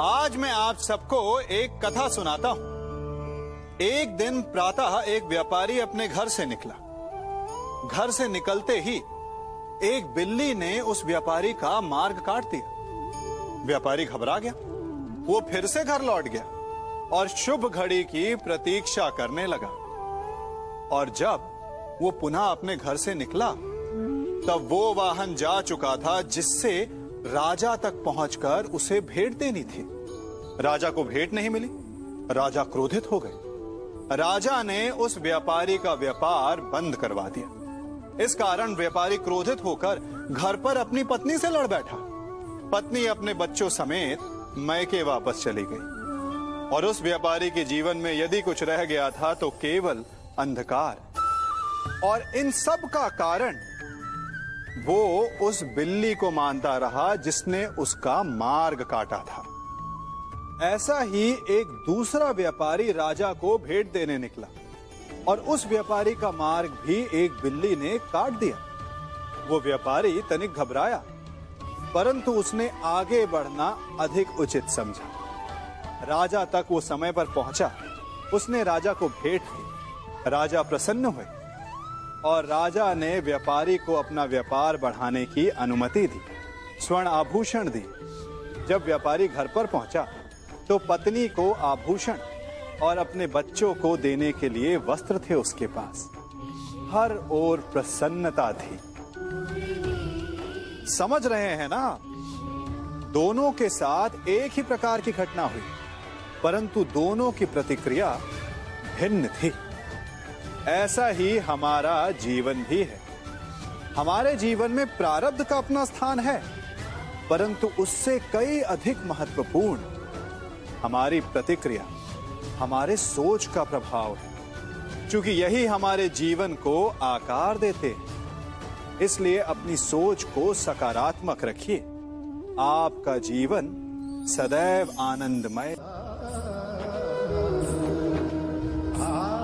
आज मैं आप सबको एक कथा सुनाता हूं। एक दिन प्रातः एक व्यापारी अपने घर से निकला। घर से निकलते ही एक बिल्ली ने उस व्यापारी का मार्ग काट दिया। व्यापारी घबरा गया। वो फिर से घर लौट गया और शुभ घड़ी की प्रतीक्षा करने लगा। और जब वो पुनः अपने घर से निकला तब वो वाहन जा चुका था जिससे राजा तक पहुंचकर उसे भेंट देनी थी। राजा को भेंट नहीं मिली। राजा क्रोधित हो गए। राजा ने उस व्यापारी का व्यापार बंद करवा दिया। इस कारण व्यापारी क्रोधित होकर घर पर अपनी पत्नी से लड़ बैठा। पत्नी अपने बच्चों समेत मैके वापस चली गई और उस व्यापारी के जीवन में यदि कुछ रह गया था तो केवल अंधकार। और इन सब का कारण वो उस बिल्ली को मानता रहा जिसने उसका मार्ग काटा था। ऐसा ही एक दूसरा व्यापारी राजा को भेंट देने निकला और उस व्यापारी का मार्ग भी एक बिल्ली ने काट दिया। वो व्यापारी तनिक घबराया, परंतु उसने आगे बढ़ना अधिक उचित समझा। राजा तक वो समय पर पहुंचा। उसने राजा को भेंट दी। राजा प्रसन्न हुए और राजा ने व्यापारी को अपना व्यापार बढ़ाने की अनुमति दी, स्वर्ण आभूषण दी। जब व्यापारी घर पर पहुंचा तो पत्नी को आभूषण और अपने बच्चों को देने के लिए वस्त्र थे उसके पास। हर ओर प्रसन्नता थी। समझ रहे हैं ना? दोनों के साथ एक ही प्रकार की घटना हुई, परंतु दोनों की प्रतिक्रिया भिन्न थी। ऐसा ही हमारा जीवन भी है। हमारे जीवन में प्रारब्ध का अपना स्थान है, परंतु उससे कई अधिक महत्वपूर्ण हमारी प्रतिक्रिया, हमारे सोच का प्रभाव है, क्योंकि यही हमारे जीवन को आकार देते हैं। इसलिए अपनी सोच को सकारात्मक रखिए। आपका जीवन सदैव आनंदमय